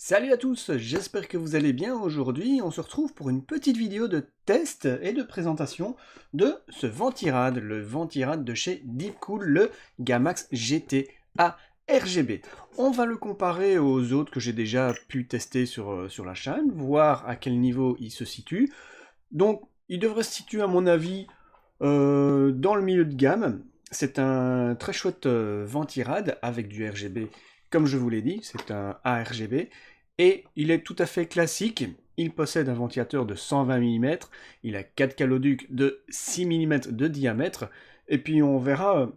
Salut à tous, j'espère que vous allez bien. Aujourd'hui, on se retrouve pour une petite vidéo de test et de présentation de ce Ventirad, le Ventirad de chez Deepcool, le Gamax GT A RGB. On va le comparer aux autres que j'ai déjà pu tester sur la chaîne, voir à quel niveau il se situe. Donc, il devrait se situer à mon avis dans le milieu de gamme. C'est un très chouette Ventirad avec du RGB. Comme je vous l'ai dit, c'est un ARGB et il est tout à fait classique. Il possède un ventilateur de 120 mm, il a 4 caloducs de 6 mm de diamètre, et puis on verra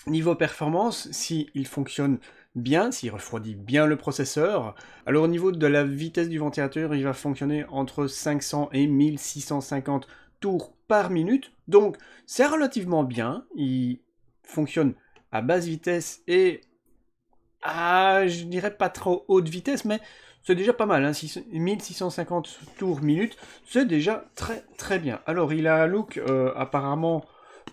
niveau performance s'il fonctionne bien, s'il refroidit bien le processeur. Alors au niveau de la vitesse du ventilateur, il va fonctionner entre 500 et 1650 tours par minute, donc c'est relativement bien. Il fonctionne à basse vitesse et je dirais pas trop haute vitesse, mais c'est déjà pas mal, hein. 1650 tours minute, c'est déjà très très bien. Alors il a un look apparemment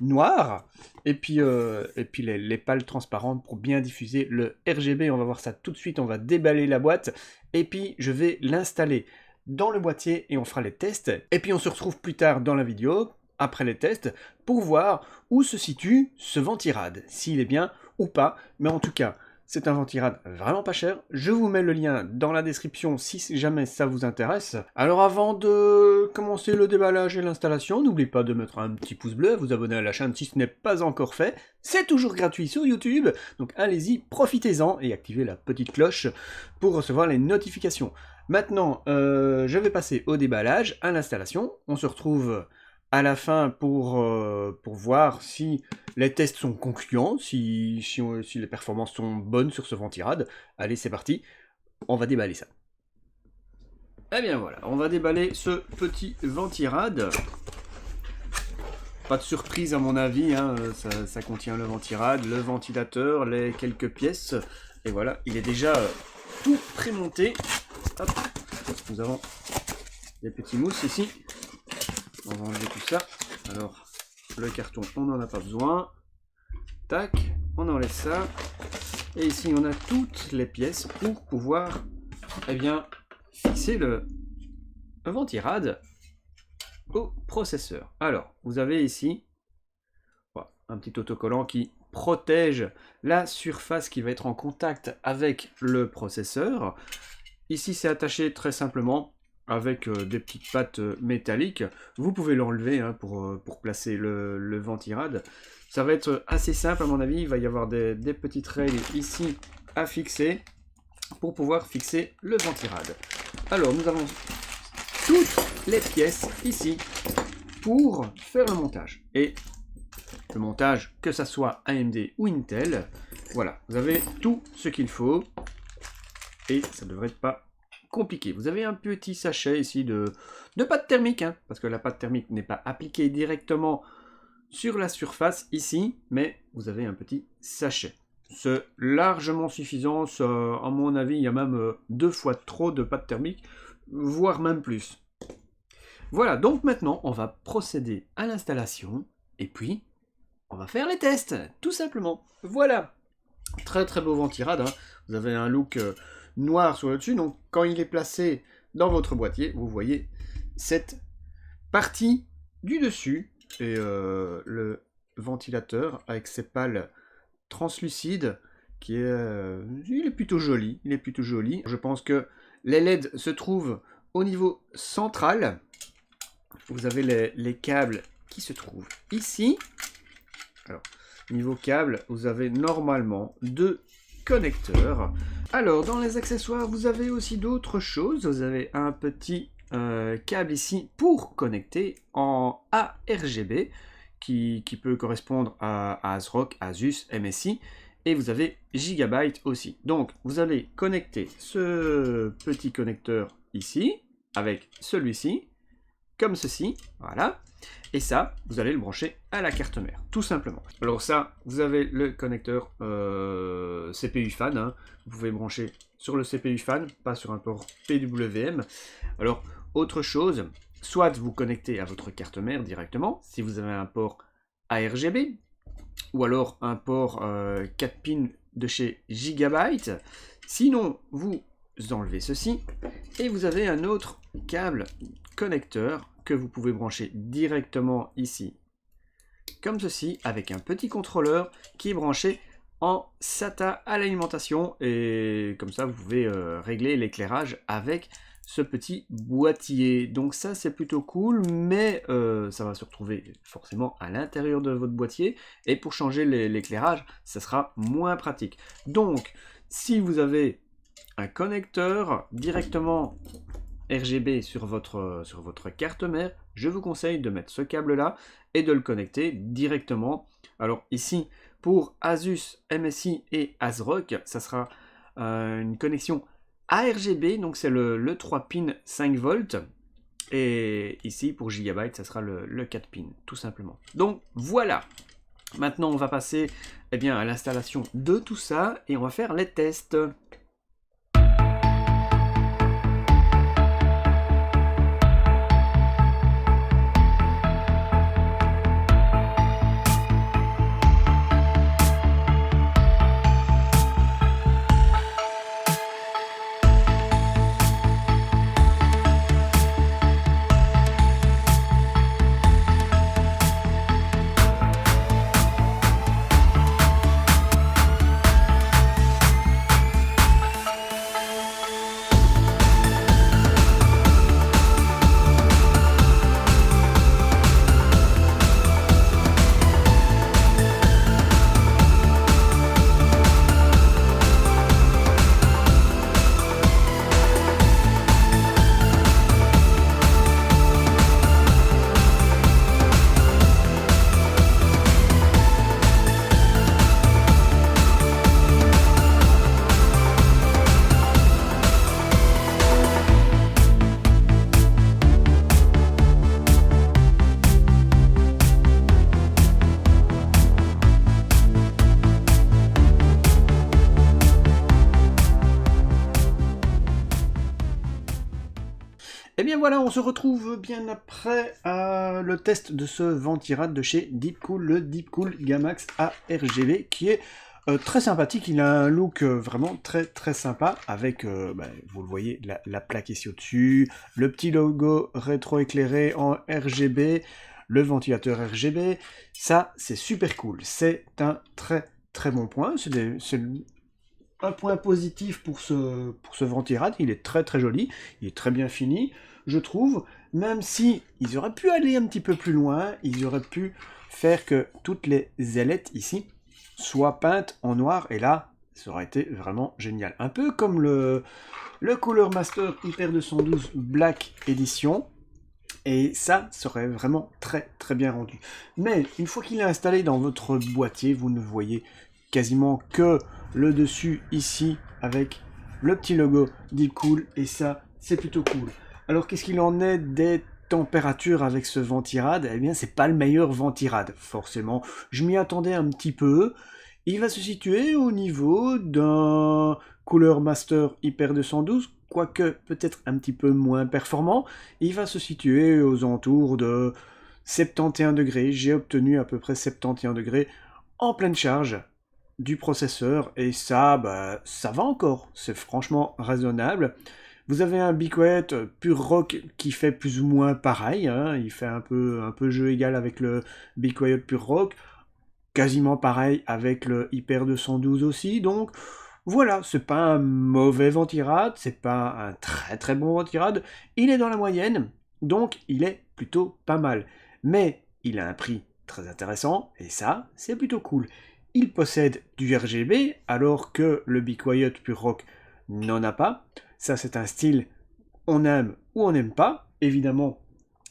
noir, et puis les pales transparentes pour bien diffuser le RGB. On va voir ça tout de suite, on va déballer la boîte, et puis je vais l'installer dans le boîtier et on fera les tests. Et puis on se retrouve plus tard dans la vidéo, après les tests, pour voir où se situe ce Ventirad, s'il est bien ou pas, mais en tout cas, c'est un Ventirad vraiment pas cher. Je vous mets le lien dans la description si jamais ça vous intéresse. Alors avant de commencer le déballage et l'installation, n'oubliez pas de mettre un petit pouce bleu, vous abonner à la chaîne si ce n'est pas encore fait. C'est toujours gratuit sur YouTube, donc allez-y, profitez-en et activez la petite cloche pour recevoir les notifications. Maintenant, je vais passer au déballage, à l'installation. On se retrouve à la fin pour voir si les tests sont concluants, si les performances sont bonnes sur ce Ventirad. Allez, c'est parti, on va déballer ça. Eh bien voilà, on va déballer ce petit Ventirad. Pas de surprise à mon avis, hein, ça contient le Ventirad, le ventilateur, les quelques pièces. Et voilà, il est déjà tout prémonté. Hop, nous avons des petits mousses ici. On va enlever tout ça. Alors, le carton, on n'en a pas besoin. Tac, on enlève ça. Et ici, on a toutes les pièces pour pouvoir, fixer le Ventirad au processeur. Alors, vous avez ici un petit autocollant qui protège la surface qui va être en contact avec le processeur. Ici, c'est attaché très simplement avec des petites pattes métalliques. Vous pouvez l'enlever pour placer le Ventirad. Ça va être assez simple à mon avis. Il va y avoir des petites règles ici à fixer pour pouvoir fixer le Ventirad. Alors nous avons toutes les pièces ici pour faire le montage. Et le montage, que ça soit AMD ou Intel, voilà, vous avez tout ce qu'il faut. Et ça ne devrait pas compliqué. Vous avez un petit sachet ici de pâte thermique, hein, parce que la pâte thermique n'est pas appliquée directement sur la surface ici, mais vous avez un petit sachet. C'est largement suffisant, ça, à mon avis, il y a même 2 fois trop de pâte thermique, voire même plus. Voilà, donc maintenant, on va procéder à l'installation, et puis, on va faire les tests, tout simplement. Voilà, très très beau Ventirad, hein. Vous avez un look noir sur le dessus, donc quand il est placé dans votre boîtier, vous voyez cette partie du dessus, et le ventilateur avec ses pales translucides, qui est, il est plutôt joli, il est plutôt joli. Je pense que les LED se trouvent au niveau central. Vous avez les câbles qui se trouvent ici. Alors, niveau câble, vous avez normalement 2 connecteurs. Alors, dans les accessoires, vous avez aussi d'autres choses. Vous avez un petit câble ici pour connecter en ARGB qui peut correspondre à ASRock, Asus, MSI. Et vous avez Gigabyte aussi. Donc, vous allez connecter ce petit connecteur ici avec celui-ci, comme ceci, voilà. Et ça, vous allez le brancher à la carte mère, tout simplement. Alors ça, vous avez le connecteur CPU fan, hein. Vous pouvez brancher sur le CPU fan, pas sur un port PWM. Alors, autre chose, soit vous connectez à votre carte mère directement, si vous avez un port ARGB, ou alors un port 4 pins de chez Gigabyte. Sinon, vous enlevez ceci et vous avez un autre câble connecteur que vous pouvez brancher directement ici, comme ceci, avec un petit contrôleur qui est branché en SATA à l'alimentation, et comme ça vous pouvez régler l'éclairage avec ce petit boîtier. Donc ça c'est plutôt cool, mais ça va se retrouver forcément à l'intérieur de votre boîtier, et pour changer l'éclairage ça sera moins pratique. Donc si vous avez un connecteur directement RGB sur votre carte mère, je vous conseille de mettre ce câble là et de le connecter directement. Alors ici pour Asus, MSI et ASRock, ça sera une connexion ARGB, donc c'est le 3 pin 5 volts, et ici pour Gigabyte ça sera le 4 pin tout simplement. Donc voilà, maintenant on va passer à l'installation de tout ça et on va faire les tests. Et bien voilà, on se retrouve bien après le test de ce ventirad de chez Deepcool, le Deepcool Gamax ARGB, qui est très sympathique. Il a un look vraiment très sympa, avec, vous le voyez, la plaque ici au-dessus, le petit logo rétro-éclairé en RGB, le ventilateur RGB. Ça, c'est super cool. C'est un très bon point. C'est un point positif pour ce ventirad. Il est très joli, il est très bien fini, je trouve, même si ils auraient pu aller un petit peu plus loin, ils auraient pu faire que toutes les ailettes ici soient peintes en noir, et là, ça aurait été vraiment génial. Un peu comme le Cooler Master Hyper 212 Black Edition, et ça serait vraiment très bien rendu. Mais une fois qu'il est installé dans votre boîtier, vous ne voyez quasiment que le dessus ici avec le petit logo Deepcool, et ça c'est plutôt cool. Alors qu'est-ce qu'il en est des températures avec ce ventirad? Eh bien c'est pas le meilleur ventirad, forcément. Je m'y attendais un petit peu. Il va se situer au niveau d'un Cooler Master Hyper 212, quoique peut-être un petit peu moins performant. Il va se situer aux alentours de 71 degrés. J'ai obtenu à peu près 71 degrés en pleine charge du processeur, et ça, ça va encore, c'est franchement raisonnable. Vous avez un Be Quiet Pure Rock qui fait plus ou moins pareil, hein, il fait un peu jeu égal avec le Be Quiet Pure Rock, quasiment pareil avec le Hyper 212 aussi, donc voilà, c'est pas un mauvais ventirad, c'est pas un très bon ventirad, il est dans la moyenne, donc il est plutôt pas mal. Mais il a un prix très intéressant, et ça, c'est plutôt cool. Il possède du RGB, alors que le Be Quiet Pure Rock n'en a pas. Ça, c'est un style on aime ou on n'aime pas. Évidemment,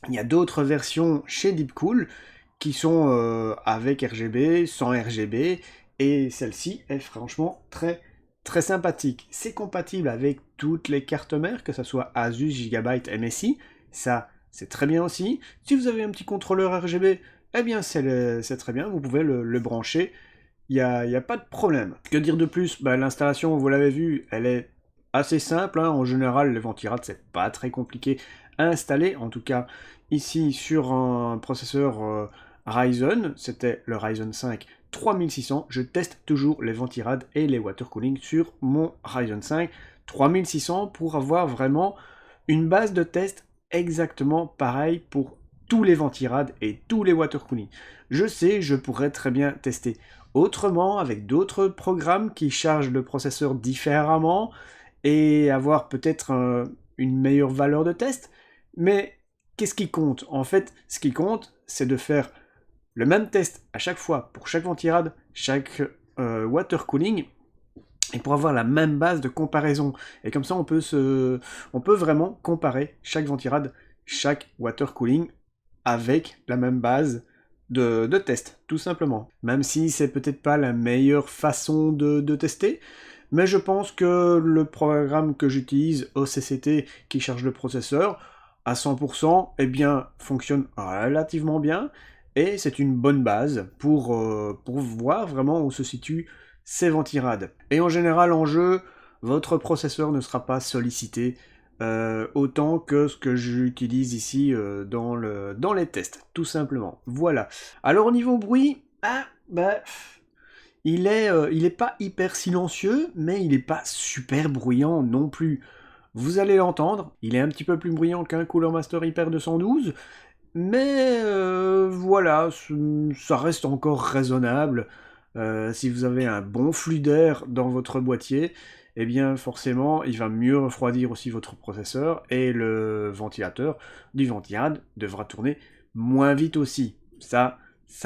il y a d'autres versions chez Deepcool qui sont avec RGB, sans RGB, et celle-ci est franchement très sympathique. C'est compatible avec toutes les cartes mères, que ce soit Asus, Gigabyte, MSI. Ça, c'est très bien aussi. Si vous avez un petit contrôleur RGB, eh bien, c'est très bien, vous pouvez le brancher. Il n'y a pas de problème. Que dire de plus? L'installation, vous l'avez vu, elle est assez simple, hein. En général, les ventirad, c'est pas très compliqué à installer. En tout cas, ici, sur un processeur Ryzen, c'était le Ryzen 5 3600. Je teste toujours les ventirad et les water cooling sur mon Ryzen 5 3600 pour avoir vraiment une base de test exactement pareille pour tous les ventirades et tous les water cooling. Je sais, je pourrais très bien tester autrement avec d'autres programmes qui chargent le processeur différemment et avoir peut-être une meilleure valeur de test, mais qu'est-ce qui compte? En fait, ce qui compte, c'est de faire le même test à chaque fois pour chaque ventirade, chaque water cooling, et pour avoir la même base de comparaison. Et comme ça, on peut vraiment comparer chaque ventirade, chaque water cooling avec la même base de test, tout simplement. Même si c'est peut-être pas la meilleure façon de tester, mais je pense que le programme que j'utilise, OCCT, qui charge le processeur, à 100%, eh bien, fonctionne relativement bien, et c'est une bonne base pour voir vraiment où se situent ces ventirades. Et en général, en jeu, votre processeur ne sera pas sollicité autant que ce que j'utilise ici dans les tests, tout simplement. Voilà. Alors au niveau bruit, il est pas hyper silencieux, mais il est pas super bruyant non plus. Vous allez l'entendre, il est un petit peu plus bruyant qu'un Cooler Master Hyper 212, mais voilà, ça reste encore raisonnable. Si vous avez un bon flux d'air dans votre boîtier, eh bien forcément, il va mieux refroidir aussi votre processeur, et le ventilateur du ventirad devra tourner moins vite aussi. Ça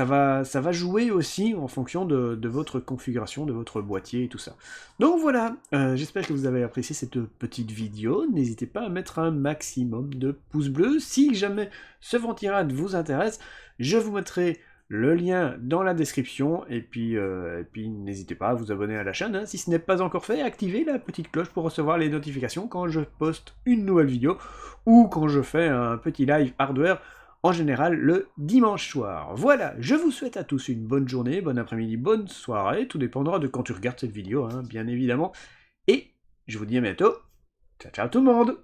va jouer aussi en fonction de votre configuration, de votre boîtier et tout ça. Donc voilà, j'espère que vous avez apprécié cette petite vidéo. N'hésitez pas à mettre un maximum de pouces bleus. Si jamais ce ventirad vous intéresse, je vous mettrai le lien dans la description, et puis n'hésitez pas à vous abonner à la chaîne, hein, si ce n'est pas encore fait, activez la petite cloche pour recevoir les notifications quand je poste une nouvelle vidéo, ou quand je fais un petit live hardware, en général le dimanche soir. Voilà, je vous souhaite à tous une bonne journée, bon après-midi, bonne soirée, tout dépendra de quand tu regardes cette vidéo, hein, bien évidemment, et je vous dis à bientôt, ciao ciao tout le monde!